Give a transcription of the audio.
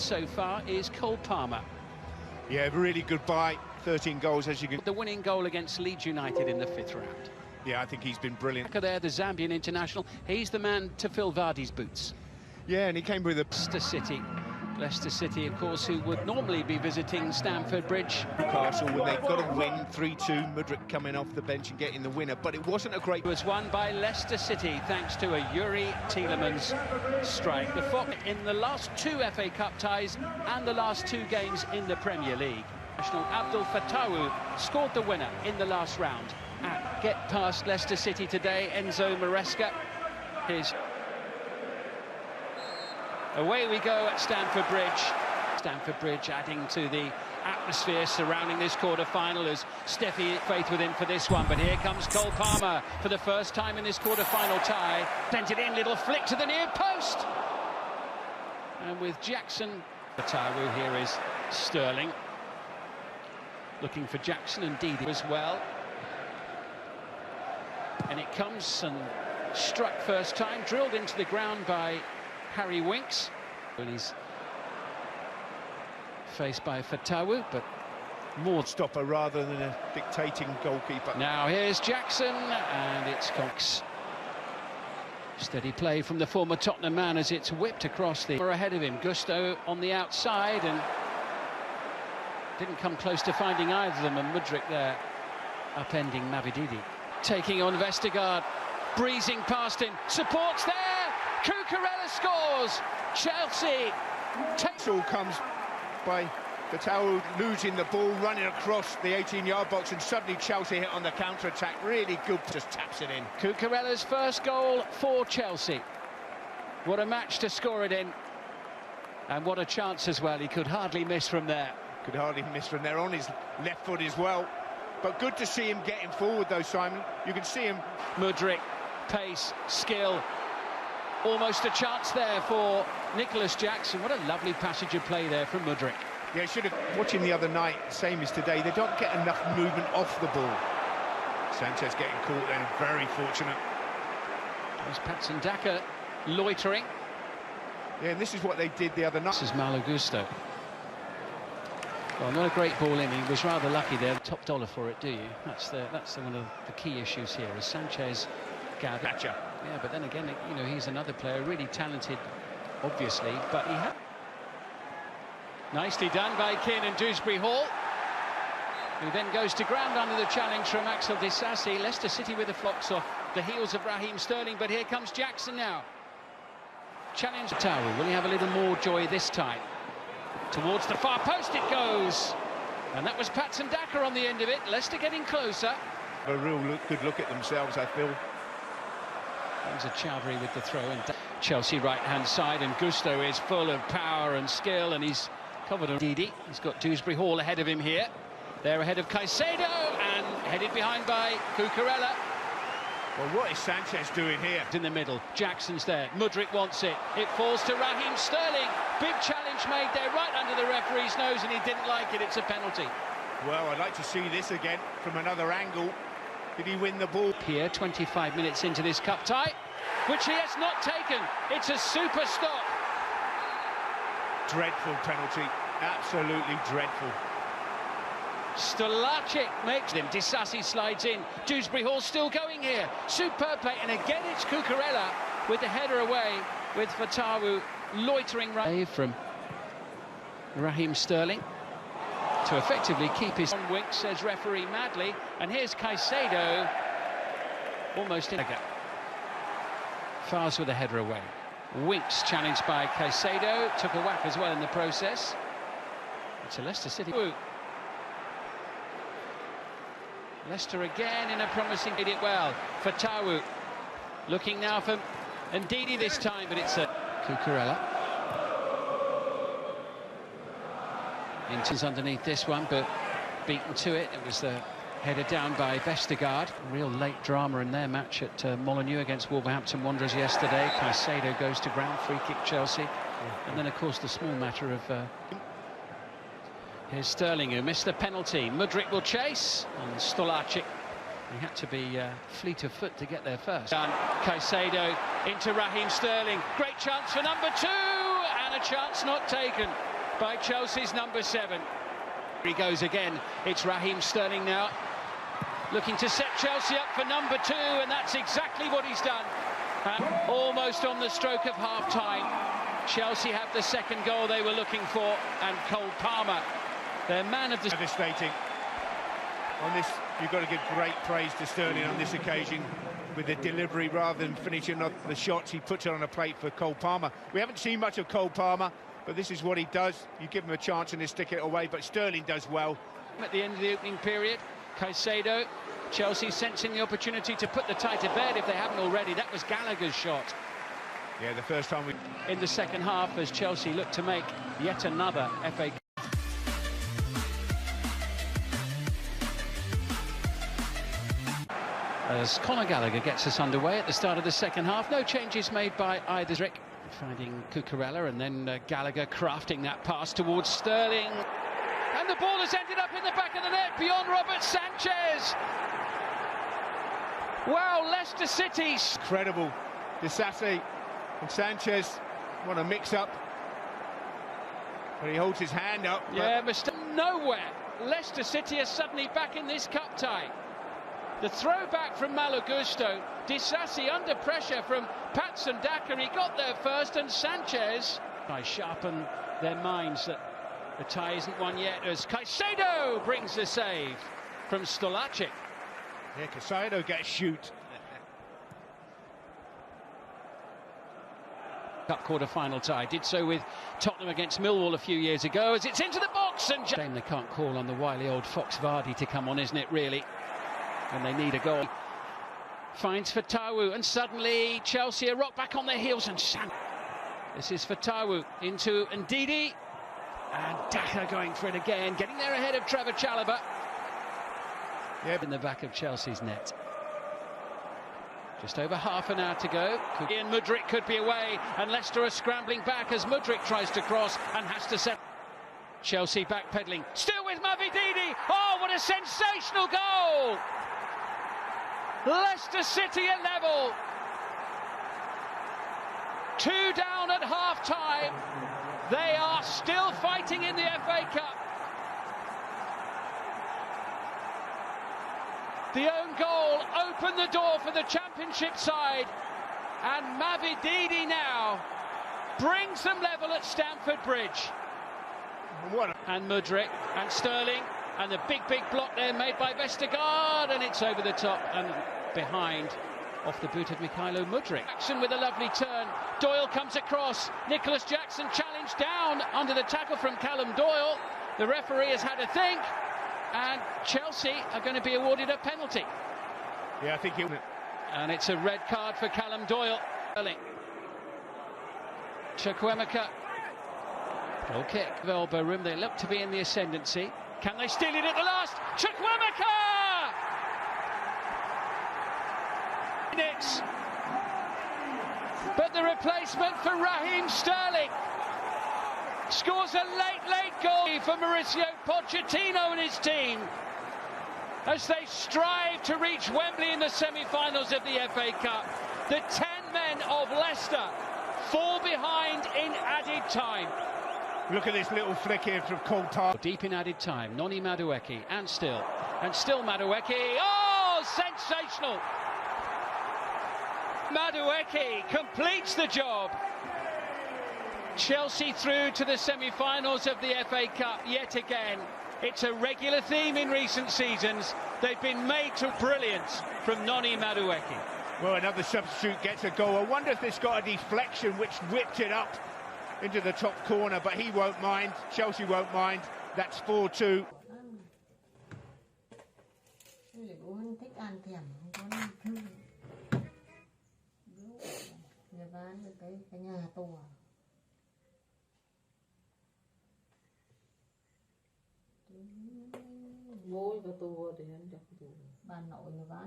United so far is Cole Palmer. Yeah, really good buy. 13 goals, as you can... The winning goal against Leeds United in the 5th round. Yeah, I think he's been brilliant. There, the Zambian international. He's the man to fill Vardy's boots. Yeah, and he came with a... Leicester City, of course, who would normally be visiting Stamford Bridge. Newcastle, when they've got to win 3-2, Mudryk coming off the bench and getting the winner, but it wasn't a great... It was won by Leicester City thanks to a Yuri Tielemans strike. The Fox in the last 2 FA Cup ties and the last 2 games in the Premier League. National Abdul Fatawu scored the winner in the last round. And get past Leicester City today, Enzo Maresca. Away we go at Stamford Bridge. Stamford Bridge adding to the atmosphere surrounding this quarter-final as Steffi faith with him for this one. But here comes Cole Palmer for the first time in this quarter-final tie. Sent it in, little flick to the near post. And with Jackson, Fatawu, here is Sterling. Looking for Jackson and Didi as well. And it comes and struck first time, drilled into the ground by Harry Winks. And he's faced by Fatawu, but more stopper rather than a dictating goalkeeper. Now here's Jackson, and it's Cox. Steady play from the former Tottenham man as it's whipped across the... ahead of him, Gusto on the outside, and didn't come close to finding either of them, and Mudryk there upending Mavididi. Taking on Vestergaard, breezing past him, supports there! Cucurella scores! Chelsea takes... all comes by Fatawu losing the ball, running across the 18-yard box, and suddenly Chelsea hit on the counter-attack. Really good, just taps it in. Cucurella's first goal for Chelsea. What a match to score it in. And what a chance as well, he could hardly miss from there. Could hardly miss from there, on his left foot as well. But good to see him getting forward though, Simon. You can see him. Mudryk, pace, skill. Almost a chance there for Nicholas Jackson. What a lovely passage of play there from Mudryk. Yeah, should have... Watching the other night, same as today, they don't get enough movement off the ball. Sanchez getting caught then, very fortunate. There's Patson Daka loitering. Yeah, and this is what they did the other night. This is Malo Gusto. Well, not a great ball in. He was rather lucky there. Top dollar for it, do you? That's one of the key issues here. Is Sanchez gathered? Gotcha. Yeah, but then again, you know, he's another player, really talented, obviously, but he had... Nicely done by Keane and Dewsbury Hall, who then goes to ground under the challenge from Axel Disasi. Leicester City with the flocks off the heels of Raheem Sterling, but here comes Jackson now. Challenge Tower. Will he have a little more joy this time? Towards the far post it goes, and that was Patson Daka on the end of it. Leicester getting closer. A real good look at themselves, I feel. There's a Chowdhury with the throw, and Chelsea right-hand side, and Gusto is full of power and skill, and he's covered on Didi. He's got Dewsbury Hall ahead of him here. They're ahead of Caicedo, and headed behind by Cucurella. Well, what is Sanchez doing here? In the middle, Jackson's there, Mudryk wants it. It falls to Raheem Sterling. Big challenge made there, right under the referee's nose, and he didn't like it. It's a penalty. Well, I'd like to see this again from another angle. Did he win the ball? Here, 25 minutes into this cup tie, which he has not taken. It's a super stop. Dreadful penalty, absolutely dreadful. Stolacic makes him. Disasi slides in. Dewsbury Hall still going here. Superb play, and again it's Cucurella with the header away, with Fatawu loitering right from Raheem Sterling to effectively keep his... Winks, says referee madly, and here's Caicedo almost in. Fars with the header away. Winks challenged by Caicedo, took a whack as well in the process. It's a Leicester City. Leicester again in a promising... Did it well. Fatawu looking now for Ndidi this time, but it's a Cucurella. Inton's underneath this one, but beaten to it. It was the header down by Vestergaard. Real late drama in their match at Molineux against Wolverhampton Wanderers yesterday. Caicedo goes to ground, free kick Chelsea. And then, of course, the small matter of... Here's Sterling, who missed the penalty. Mudryk will chase, and Stolacic, he had to be fleet of foot to get there first. And Caicedo into Raheem Sterling. Great chance for number 2, and a chance not taken. by Chelsea's number 7. He goes again. It's Raheem Sterling now, looking to set Chelsea up for number 2, and that's exactly what he's done. Almost on the stroke of half-time, Chelsea have the second goal they were looking for, and Cole Palmer, their man of the... Devastating. On this, you've got to give great praise to Sterling on this occasion with the delivery rather than finishing off the shots. He puts it on a plate for Cole Palmer. We haven't seen much of Cole Palmer, but this is what he does. You give him a chance and he'll stick it away, but Sterling does well. At the end of the opening period, Caicedo, Chelsea sensing the opportunity to put the tie to bed if they haven't already. That was Gallagher's shot. Yeah, the first time in the second half, as Chelsea look to make yet another FA Cup. As Conor Gallagher gets us underway at the start of the second half, no changes made by either. Rick finding Cucurella, and then Gallagher crafting that pass towards Sterling. And the ball has ended up in the back of the net beyond Robert Sanchez. Wow, Leicester City. Incredible. Disasi and Sanchez want to mix up, but he holds his hand up. Yeah, but nowhere. Leicester City are suddenly back in this cup tie. The throwback from Malo Gusto, Disasi under pressure from Patson Daka. He got there first, and Sanchez. I sharpen their minds that the tie isn't won yet, as Caicedo brings the save from Stolacic. Yeah, Caicedo gets shoot. Cup quarter-final tie, did so with Tottenham against Millwall a few years ago, as it's into the box, and shame they can't call on the wily old Fox Vardy to come on, isn't it, really? And they need a goal. Finds Fatawu, and suddenly Chelsea are rocked back on their heels, and this is Fatawu into Ndidi, and Daka going for it again, getting there ahead of Trevor Chalobah. Yeah, in the back of Chelsea's net. Just over half an hour to go. Ian Mudryk could be away, and Leicester are scrambling back as Mudryk tries to cross and has to set. Chelsea backpedaling, still with Mavididi. Oh, what a sensational goal! Leicester City at level. 2 down at half-time. They are still fighting in the FA Cup. The own goal opened the door for the Championship side, and Mavididi now brings them level at Stamford Bridge. And Mudryk and Sterling, and the big block there made by Vestergaard, and it's over the top and behind off the boot of Mykhailo Mudryk. Jackson with a lovely turn. Doyle comes across. Nicholas Jackson challenged down under the tackle from Callum Doyle. The referee has had a think, and Chelsea are going to be awarded a penalty. Yeah, I think he... And it's a red card for Callum Doyle. Chukwuemeka. Goal kick. Elbow room, they look to be in the ascendancy. Can they steal it at the last? Chukwuemeka! Minutes. But the replacement for Raheem Sterling scores a late goal for Mauricio Pochettino and his team as they strive to reach Wembley in the semi-finals of the FA Cup. The 10 men of Leicester fall behind in added time. Look at this little flick here from Cole Palmer. Deep in added time, Noni Madueke, and still Madueke. Oh, sensational! Madueke completes the job. Chelsea through to the semi-finals of the FA Cup yet again. It's a regular theme in recent seasons. They've been made to brilliance from Noni Madueke. Well, another substitute gets a goal. I wonder if this got a deflection which whipped it up into the top corner, but he won't mind. Chelsea won't mind. That's 4-2. Ngôi vào tù thì anh chọc tù. Bà nội và bà nội.